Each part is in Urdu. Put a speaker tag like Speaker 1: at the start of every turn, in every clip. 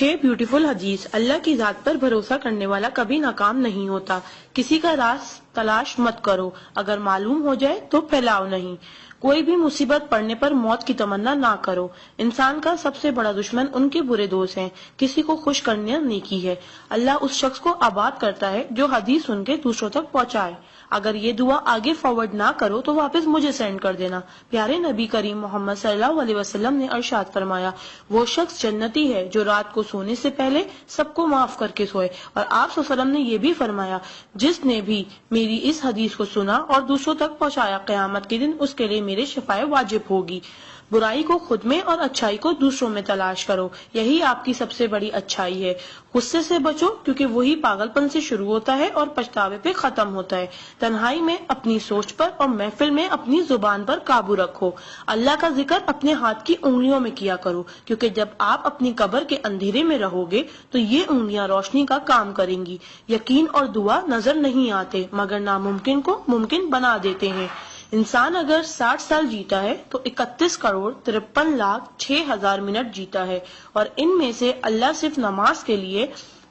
Speaker 1: 6 بیوٹیفل حدیث۔ اللہ کی ذات پر بھروسہ کرنے والا کبھی ناکام نہیں ہوتا۔ کسی کا راز تلاش مت کرو، اگر معلوم ہو جائے تو پھیلاؤ نہیں۔ کوئی بھی مصیبت پڑنے پر موت کی تمنا نہ کرو۔ انسان کا سب سے بڑا دشمن ان کے برے دوست ہیں۔ کسی کو خوش کرنا نیکی ہے۔ اللہ اس شخص کو آباد کرتا ہے جو حدیث سن کے دوسروں تک پہنچائے۔ اگر یہ دعا آگے فارورڈ نہ کرو تو واپس مجھے سینڈ کر دینا۔ پیارے نبی کریم محمد صلی اللہ علیہ وسلم نے ارشاد فرمایا، وہ شخص جنتی ہے جو رات کو سونے سے پہلے سب کو معاف کر کے سوئے۔ اور آپ صلی اللہ علیہ وسلم نے یہ بھی فرمایا، جس نے بھی میری اس حدیث کو سنا اور دوسروں تک پہنچایا، قیامت کے دن اس کے لیے میرے شفاعت واجب ہوگی۔ برائی کو خود میں اور اچھائی کو دوسروں میں تلاش کرو، یہی آپ کی سب سے بڑی اچھائی ہے۔ غصے سے بچو کیونکہ وہی پاگل پن سے شروع ہوتا ہے اور پچھتاوے پہ ختم ہوتا ہے۔ تنہائی میں اپنی سوچ پر اور محفل میں اپنی زبان پر قابو رکھو۔ اللہ کا ذکر اپنے ہاتھ کی انگلیوں میں کیا کرو، کیونکہ جب آپ اپنی قبر کے اندھیرے میں رہو گے تو یہ انگلیاں روشنی کا کام کریں گی۔ یقین اور دعا نظر نہیں آتے مگر ناممکن کو ممکن بنا دیتے ہیں۔ انسان اگر 60 سال جیتا ہے تو 31,53,06,000 منٹ جیتا ہے، اور ان میں سے اللہ صرف نماز کے لیے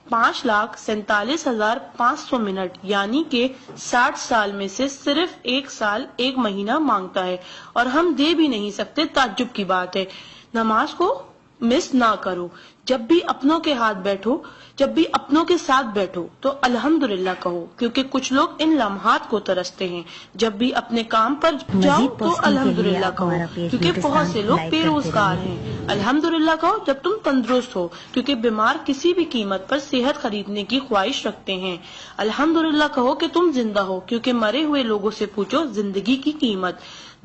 Speaker 1: 5,47,500 منٹ یعنی کہ 60 سال میں سے صرف 1 سال 1 مہینہ مانگتا ہے، اور ہم دے بھی نہیں سکتے۔ تعجب کی بات ہے۔ نماز کو مس نہ کرو۔ جب بھی اپنوں کے ساتھ بیٹھو تو الحمدللہ کہو، کیونکہ کچھ لوگ ان لمحات کو ترستے ہیں۔ جب بھی اپنے کام پر جاؤ تو الحمدللہ کہو، کیونکہ بہت سے لوگ بے روزگار ہیں۔ الحمدللہ کہو جب تم تندرست ہو، کیونکہ بیمار کسی بھی قیمت پر صحت خریدنے کی خواہش رکھتے ہیں۔ الحمدللہ کہو کہ تم زندہ ہو، کیونکہ مرے ہوئے لوگوں سے پوچھو زندگی کی قیمت۔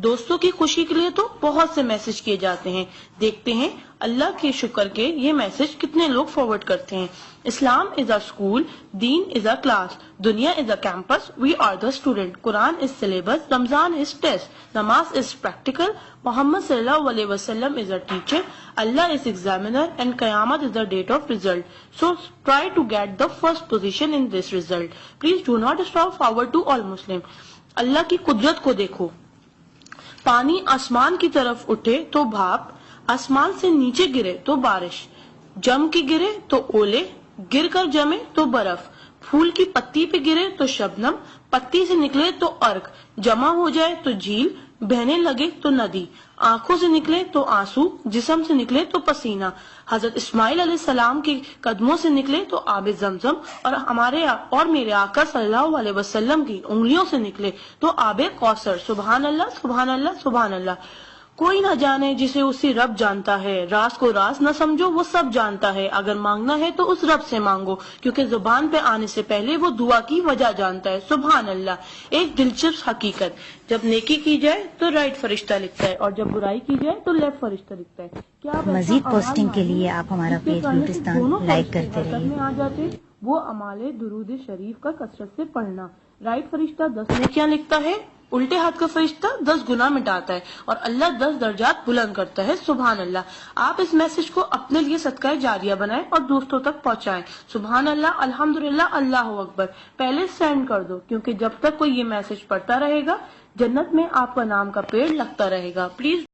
Speaker 1: دوستوں کی خوشی کے لیے تو بہت سے میسج کیے جاتے ہیں، دیکھتے ہیں اللہ کے شکر کے یہ میسج کتنے لوگ فارورڈ کرتے ہیں۔ اسلام از a school, then is a class, دنیا is a campus, we are the student, Quran is syllabus, Ramzan is test, namaz is practical, Muhammad صلی اللہ علیہ وسلم is a teacher, Allah is examiner and qayamat is the date of result. So try to get the first position in this result. Please do not stop forward to all Muslim. Allah کی قدرت کو دیکھو۔ پانی آسمان کی طرف اٹھے تو بھاپ، آسمان سے نیچے گرے تو بارش، جم کے گرے تو اولے، گر کر جمے تو برف، پھول کی پتی پہ گرے تو شبنم، پتی سے نکلے تو ارک، جمع ہو جائے تو جھیل، بہنے لگے تو ندی، آنکھوں سے نکلے تو آنسو، جسم سے نکلے تو پسینہ، حضرت اسماعیل علیہ السلام کے قدموں سے نکلے تو آب زمزم، اور میرے آقا صلی اللہ علیہ وسلم کی انگلیوں سے نکلے تو آب کوثر۔ سبحان اللہ، سبحان اللہ، سبحان اللہ۔ کوئی نہ جانے جسے اسی رب جانتا ہے، راز کو راز نہ سمجھو وہ سب جانتا ہے، اگر مانگنا ہے تو اس رب سے مانگو، کیونکہ زبان پہ آنے سے پہلے وہ دعا کی وجہ جانتا ہے۔ سبحان اللہ۔ ایک دلچسپ حقیقت، جب نیکی کی جائے تو رائٹ فرشتہ لکھتا ہے، اور جب برائی کی جائے تو لیفٹ فرشتہ لکھتا ہے۔ کیا
Speaker 2: مزید پوسٹنگ کے لیے آپ ہمارا پیج بلوچستان لائک کرتے رہیے۔
Speaker 1: آ جاتے وہ اعمال درود شریف کا کثرت سے پڑھنا۔ رائٹ فرشتہ 10 نیکیاں لکھتا ہے، الٹے ہاتھ کا فرشتہ 10 گناہ مٹاتا ہے، اور اللہ 10 درجات بلند کرتا ہے۔ سبحان اللہ۔ آپ اس میسج کو اپنے لیے صدقہ جاریہ بنائیں اور دوستوں تک پہنچائیں۔ سبحان اللہ، الحمدللہ، اللہ اکبر۔ پہلے سینڈ کر دو، کیونکہ جب تک کوئی یہ میسج پڑھتا رہے گا جنت میں آپ کا نام کا پیڑ لگتا رہے گا۔ پلیز